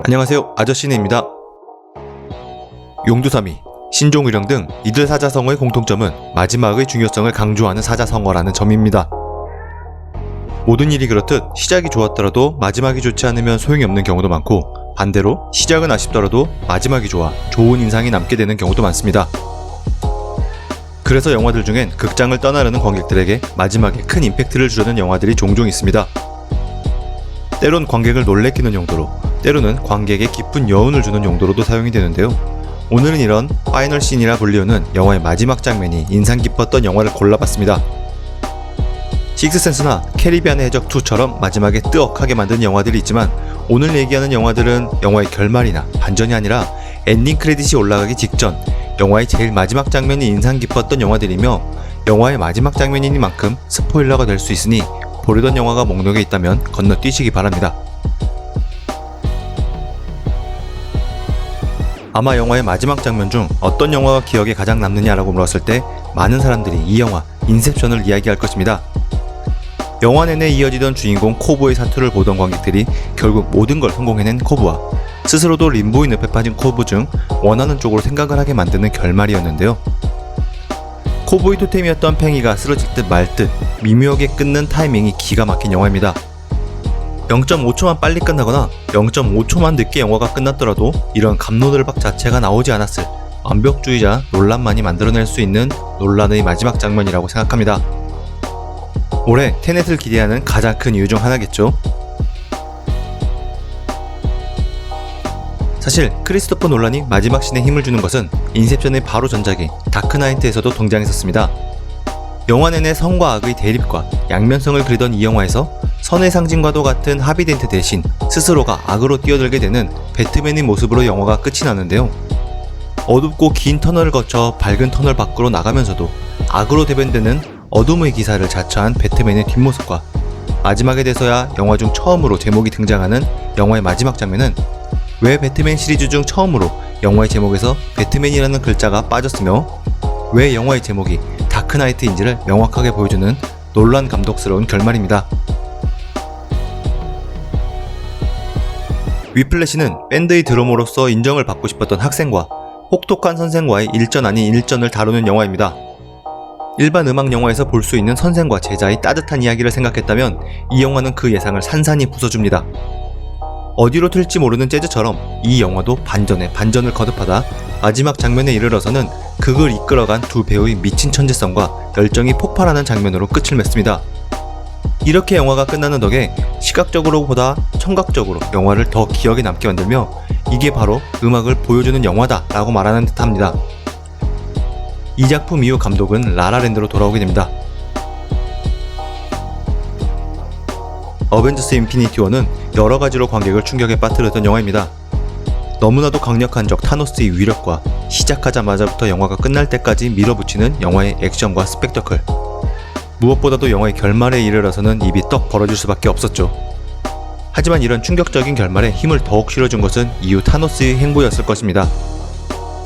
안녕하세요, 아저씨네입니다. 용두사미, 신종의령 등 이들 사자성어의 공통점은 마지막의 중요성을 강조하는 사자성어라는 점입니다. 모든 일이 그렇듯 시작이 좋았더라도 마지막이 좋지 않으면 소용이 없는 경우도 많고, 반대로 시작은 아쉽더라도 마지막이 좋아 좋은 인상이 남게 되는 경우도 많습니다. 그래서 영화들 중엔 극장을 떠나려는 관객들에게 마지막에 큰 임팩트를 주려는 영화들이 종종 있습니다. 때론 관객을 놀래키는 용도로, 때로는 관객에 깊은 여운을 주는 용도로도 사용이 되는데요. 오늘은 이런 파이널 씬이라 불리우는 영화의 마지막 장면이 인상 깊었던 영화를 골라봤습니다. 식스센스나 캐리비안의 해적2처럼 마지막에 뜨억하게 만든 영화들이 있지만, 오늘 얘기하는 영화들은 영화의 결말이나 반전이 아니라 엔딩 크레딧이 올라가기 직전 영화의 제일 마지막 장면이 인상 깊었던 영화들이며, 영화의 마지막 장면이니만큼 스포일러가 될 수 있으니 보려던 영화가 목록에 있다면 건너뛰시기 바랍니다. 아마 영화의 마지막 장면 중 어떤 영화가 기억에 가장 남느냐라고 물었을 때 많은 사람들이 이 영화 인셉션을 이야기할 것입니다. 영화 내내 이어지던 주인공 코브의 사투를 보던 관객들이 결국 모든 걸 성공해낸 코브와 스스로도 림보의 늪에 빠진 코브 중 원하는 쪽으로 생각을 하게 만드는 결말이었는데요. 코브의 토템이었던 팽이가 쓰러질 듯 말 듯 미묘하게 끊는 타이밍이 기가 막힌 영화입니다. 0.5초만 빨리 끝나거나 0.5초만 늦게 영화가 끝났더라도 이런 감로들박 자체가 나오지 않았을 완벽주의자 논란만이 만들어낼 수 있는 논란의 마지막 장면이라고 생각합니다. 올해 테넷을 기대하는 가장 큰 이유 중 하나겠죠. 사실 크리스토퍼 놀란이 마지막 씬에 힘을 주는 것은 인셉션의 바로 전작인 다크나이트에서도 등장했었습니다. 영화 내내 선과 악의 대립과 양면성을 그리던 이 영화에서 선의 상징과도 같은 하비덴트 대신 스스로가 악으로 뛰어들게 되는 배트맨의 모습으로 영화가 끝이 나는데요. 어둡고 긴 터널을 거쳐 밝은 터널 밖으로 나가면서도 악으로 대변되는 어둠의 기사를 자처한 배트맨의 뒷모습과 마지막에 돼서야 영화 중 처음으로 제목이 등장하는 영화의 마지막 장면은 왜 배트맨 시리즈 중 처음으로 영화의 제목에서 배트맨이라는 글자가 빠졌으며 왜 영화의 제목이 다크나이트인지를 명확하게 보여주는 놀란 감독스러운 결말입니다. 위플래시는 밴드의 드러머로서 인정을 받고 싶었던 학생과 혹독한 선생과의 일전 아닌 일전을 다루는 영화입니다. 일반 음악 영화에서 볼 수 있는 선생과 제자의 따뜻한 이야기를 생각했다면 이 영화는 그 예상을 산산히 부숴줍니다. 어디로 튈지 모르는 재즈처럼 이 영화도 반전에 반전을 거듭하다 마지막 장면에 이르러서는 극을 이끌어간 두 배우의 미친 천재성과 열정이 폭발하는 장면으로 끝을 맺습니다. 이렇게 영화가 끝나는 덕에 시각적으로보다 청각적으로 영화를 더 기억에 남게 만들며 이게 바로 음악을 보여주는 영화다 라고 말하는 듯합니다. 이 작품 이후 감독은 라라랜드로 돌아오게 됩니다. 어벤져스 인피니티 워는 여러가지로 관객을 충격에 빠뜨렸던 영화입니다. 너무나도 강력한 적 타노스의 위력과 시작하자마자부터 영화가 끝날 때까지 밀어붙이는 영화의 액션과 스펙터클, 무엇보다도 영화의 결말에 이르러서는 입이 떡 벌어질 수밖에 없었죠. 하지만 이런 충격적인 결말에 힘을 더욱 실어준 것은 이후 타노스의 행보였을 것입니다.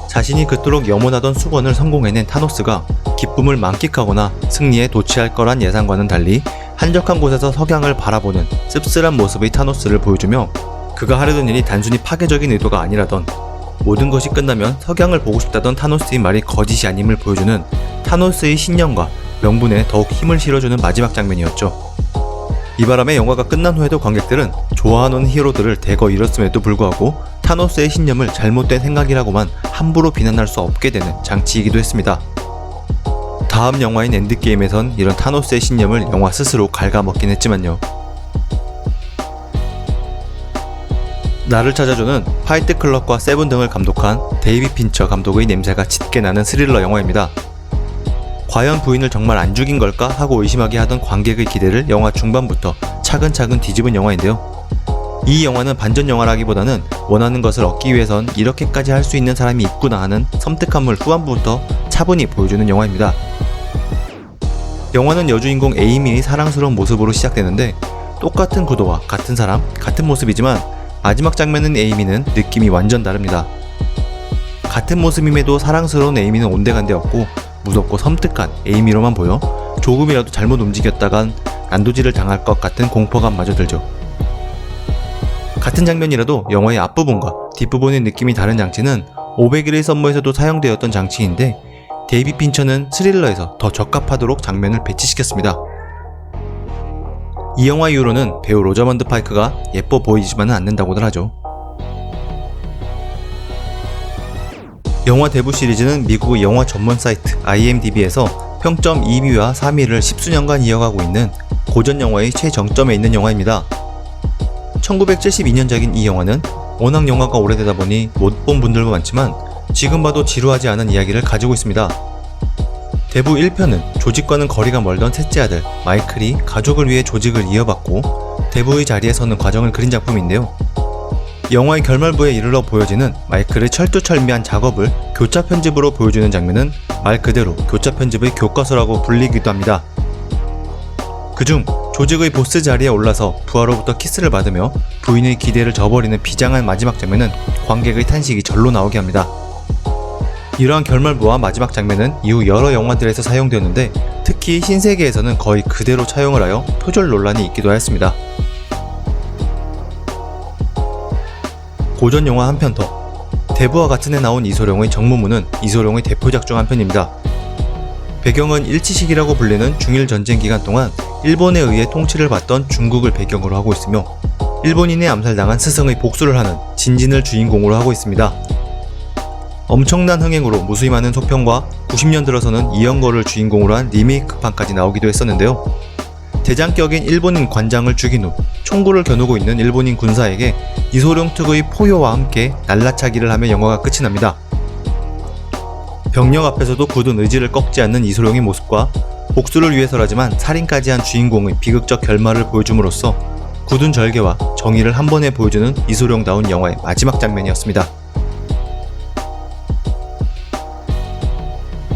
자신이 그토록 염원하던 수건을 성공해낸 타노스가 기쁨을 만끽하거나 승리에 도취할 거란 예상과는 달리 한적한 곳에서 석양을 바라보는 씁쓸한 모습의 타노스를 보여주며, 그가 하려던 일이 단순히 파괴적인 의도가 아니라던, 모든 것이 끝나면 석양을 보고 싶다던 타노스의 말이 거짓이 아님을 보여주는 타노스의 신념과 명분에 더욱 힘을 실어주는 마지막 장면이었죠. 이 바람에 영화가 끝난 후에도 관객들은 좋아하는 히어로들을 대거 잃었음에도 불구하고 타노스의 신념을 잘못된 생각이라고만 함부로 비난할 수 없게 되는 장치이기도 했습니다. 다음 영화인 엔드게임에선 이런 타노스의 신념을 영화 스스로 갉아먹긴 했지만요. 나를 찾아주는 파이트 클럽과 세븐 등을 감독한 데이비드 핀처 감독의 냄새가 짙게 나는 스릴러 영화입니다. 과연 부인을 정말 안 죽인 걸까 하고 의심하게 하던 관객의 기대를 영화 중반부터 차근차근 뒤집은 영화인데요. 이 영화는 반전 영화라기보다는 원하는 것을 얻기 위해선 이렇게까지 할 수 있는 사람이 있구나 하는 섬뜩함을 후반부부터 차분히 보여주는 영화입니다. 영화는 여주인공 에이미의 사랑스러운 모습으로 시작되는데, 똑같은 구도와 같은 사람, 같은 모습이지만 마지막 장면은 에이미는 느낌이 완전 다릅니다. 같은 모습임에도 사랑스러운 에이미는 온데간데 없고 무섭고 섬뜩한 에이미로만 보여 조금이라도 잘못 움직였다간 난도질을 당할 것 같은 공포감마저 들죠. 같은 장면이라도 영화의 앞부분과 뒷부분의 느낌이 다른 장치는 501의 썸머에서도 사용되었던 장치인데 데이비 핀처는 스릴러에서 더 적합하도록 장면을 배치시켰습니다. 이 영화 이후로는 배우 로저먼드 파이크가 예뻐 보이지만은 않는다고들 하죠. 영화 대부 시리즈는 미국의 영화 전문 사이트 IMDb에서 평점 2위와 3위를 10수년간 이어가고 있는 고전 영화의 최정점에 있는 영화입니다. 1972년작인 이 영화는 워낙 영화가 오래되다 보니 못 본 분들도 많지만 지금 봐도 지루하지 않은 이야기를 가지고 있습니다. 대부 1편은 조직과는 거리가 멀던 셋째 아들 마이클이 가족을 위해 조직을 이어받고 대부의 자리에 서는 과정을 그린 작품인데요. 영화의 결말부에 이르러 보여지는 마이클의 철두철미한 작업을 교차 편집으로 보여주는 장면은 말 그대로 교차 편집의 교과서라고 불리기도 합니다. 그중 조직의 보스 자리에 올라서 부하로부터 키스를 받으며 부인의 기대를 저버리는 비장한 마지막 장면은 관객의 탄식이 절로 나오게 합니다. 이러한 결말부와 마지막 장면은 이후 여러 영화들에서 사용되었는데 특히 신세계에서는 거의 그대로 차용을 하여 표절 논란이 있기도 하였습니다. 고전 영화 한 편 더. 대부와 같은 해 나온 이소룡의 정무무는 이소룡의 대표작 중 한 편입니다. 배경은 일치시기라고 불리는 중일 전쟁 기간 동안 일본에 의해 통치를 받던 중국을 배경으로 하고 있으며 일본인에 암살당한 스승의 복수를 하는 진진을 주인공으로 하고 있습니다. 엄청난 흥행으로 무수히 많은 소평과 90년 들어서는 이영거를 주인공으로 한 리메이크판까지 나오기도 했었는데요. 대장격인 일본인 관장을 죽인 후 총구를 겨누고 있는 일본인 군사에게 이소룡 특유의 포효와 함께 날라차기를 하며 영화가 끝이 납니다. 병력 앞에서도 굳은 의지를 꺾지 않는 이소룡의 모습과 복수를 위해서라지만 살인까지 한 주인공의 비극적 결말을 보여줌으로써 굳은 절개와 정의를 한 번에 보여주는 이소룡다운 영화의 마지막 장면이었습니다.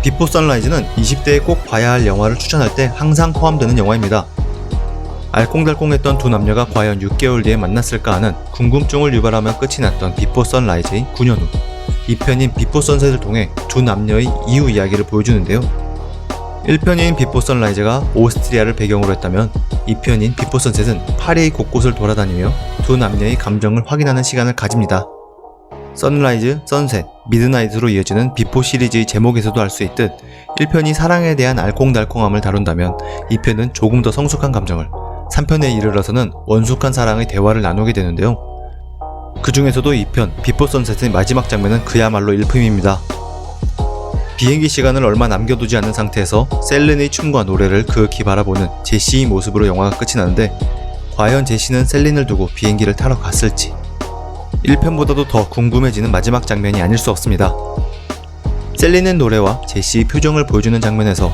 비포 선라이즈는 20대에 꼭 봐야 할 영화를 추천할 때 항상 포함되는 영화입니다. 알콩달콩했던 두 남녀가 과연 6개월 뒤에 만났을까 하는 궁금증을 유발하며 끝이 났던 비포 선라이즈의 9년 후 2편인 비포 선셋을 통해 두 남녀의 이후 이야기를 보여주는데요. 1편인 비포 선라이즈가 오스트리아를 배경으로 했다면 2편인 비포 선셋은 파리 곳곳을 돌아다니며 두 남녀의 감정을 확인하는 시간을 가집니다. 선라이즈, 선셋, 미드나잇으로 이어지는 비포 시리즈의 제목에서도 알 수 있듯 1편이 사랑에 대한 알콩달콩함을 다룬다면 2편은 조금 더 성숙한 감정을, 3편에 이르러서는 원숙한 사랑의 대화를 나누게 되는데요. 그 중에서도 2편 비포 선셋의 마지막 장면은 그야말로 일품입니다. 비행기 시간을 얼마 남겨두지 않은 상태에서 셀린의 춤과 노래를 그윽히 바라보는 제시의 모습으로 영화가 끝이 나는데 과연 제시는 셀린을 두고 비행기를 타러 갔을지 1편보다도 더 궁금해지는 마지막 장면이 아닐 수 없습니다. 셀린의 노래와 제시의 표정을 보여주는 장면에서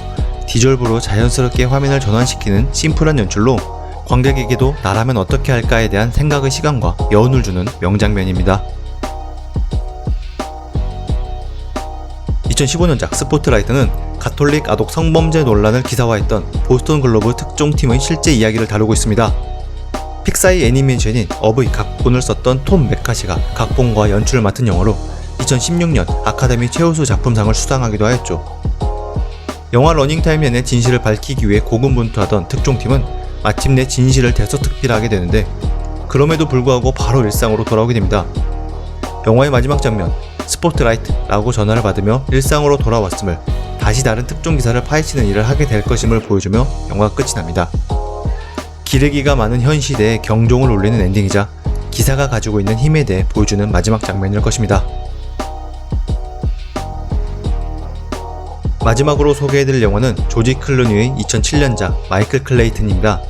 디졸브로 자연스럽게 화면을 전환시키는 심플한 연출로 관객에게도 나라면 어떻게 할까에 대한 생각의 시간과 여운을 주는 명장면입니다. 2015년작 스포트라이트는 가톨릭 아독 성범죄 논란을 기사화했던 보스턴 글로브 특종팀의 실제 이야기를 다루고 있습니다. 픽사의 애니메이션인 업의 각본을 썼던 톰 메카시가 각본과 연출을 맡은 영화로 2016년 아카데미 최우수 작품상을 수상하기도 하였죠. 영화 러닝타임 내내 진실을 밝히기 위해 고군분투하던 특종팀은 마침내 진실을 대서특필하게 되는데 그럼에도 불구하고 바로 일상으로 돌아오게 됩니다. 영화의 마지막 장면, 스포트라이트라고 전화를 받으며 일상으로 돌아왔음을 다시 다른 특종 기사를 파헤치는 일을 하게 될 것임을 보여주며 영화가 끝이 납니다. 기레기가 많은 현 시대에 경종을 울리는 엔딩이자 기사가 가지고 있는 힘에 대해 보여주는 마지막 장면일 것입니다. 마지막으로 소개해드릴 영화는 조지 클루니의 2007년작 마이클 클레이튼입니다.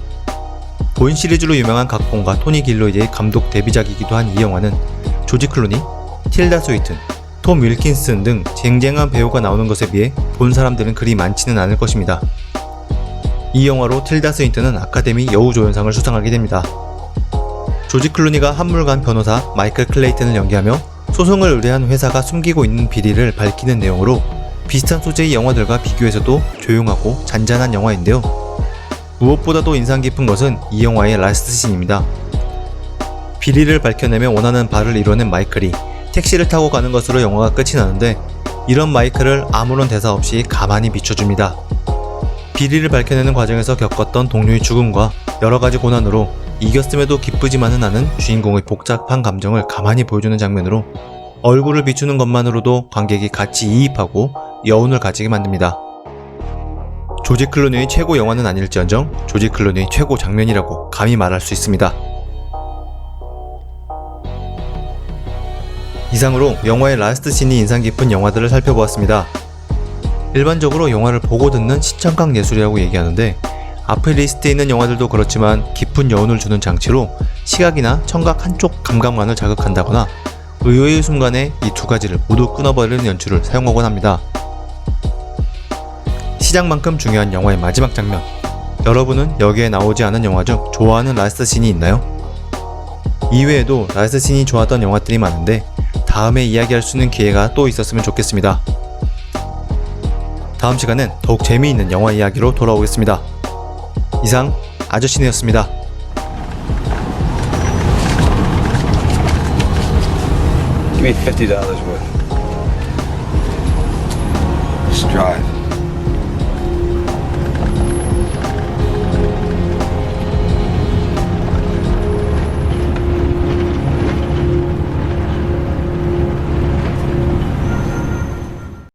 보인 시리즈로 유명한 각본가 토니 길로이드의 감독 데뷔작이기도 한 이 영화는 조지 클루니, 틸다 스윈튼, 톰 윌킨슨 등 쟁쟁한 배우가 나오는 것에 비해 본 사람들은 그리 많지는 않을 것입니다. 이 영화로 틸다 스윈튼은 아카데미 여우조연상을 수상하게 됩니다. 조지 클루니가 한물간 변호사 마이클 클레이튼을 연기하며 소송을 의뢰한 회사가 숨기고 있는 비리를 밝히는 내용으로 비슷한 소재의 영화들과 비교해서도 조용하고 잔잔한 영화인데요. 무엇보다도 인상 깊은 것은 이 영화의 라스트 씬입니다. 비리를 밝혀내며 원하는 바를 이뤄낸 마이클이 택시를 타고 가는 것으로 영화가 끝이 나는데 이런 마이클을 아무런 대사 없이 가만히 비춰줍니다. 비리를 밝혀내는 과정에서 겪었던 동료의 죽음과 여러가지 고난으로 이겼음에도 기쁘지만은 않은 주인공의 복잡한 감정을 가만히 보여주는 장면으로 얼굴을 비추는 것만으로도 관객이 같이 이입하고 여운을 가지게 만듭니다. 조지 클루니의 최고 영화는 아닐지언정 조지 클루니의 최고 장면이라고 감히 말할 수 있습니다. 이상으로 영화의 라스트 씬이 인상 깊은 영화들을 살펴보았습니다. 일반적으로 영화를 보고 듣는 시청각 예술이라고 얘기하는데 앞에 리스트에 있는 영화들도 그렇지만 깊은 여운을 주는 장치로 시각이나 청각 한쪽 감각만을 자극한다거나 의외의 순간에 이 두 가지를 모두 끊어버리는 연출을 사용하곤 합니다. 시작만큼 중요한 영화의 마지막 장면, 여러분은 여기에 나오지 않은 영화 중 좋아하는 라스트 씬이 있나요? 이외에도 라스트 씬이 좋았던 영화들이 많은데 다음에 이야기할 수 있는 기회가 또 있었으면 좋겠습니다. 다음 시간엔 더욱 재미있는 영화 이야기로 돌아오겠습니다. 이상 아저씨네였습니다. Give me $50 worth. Just drive.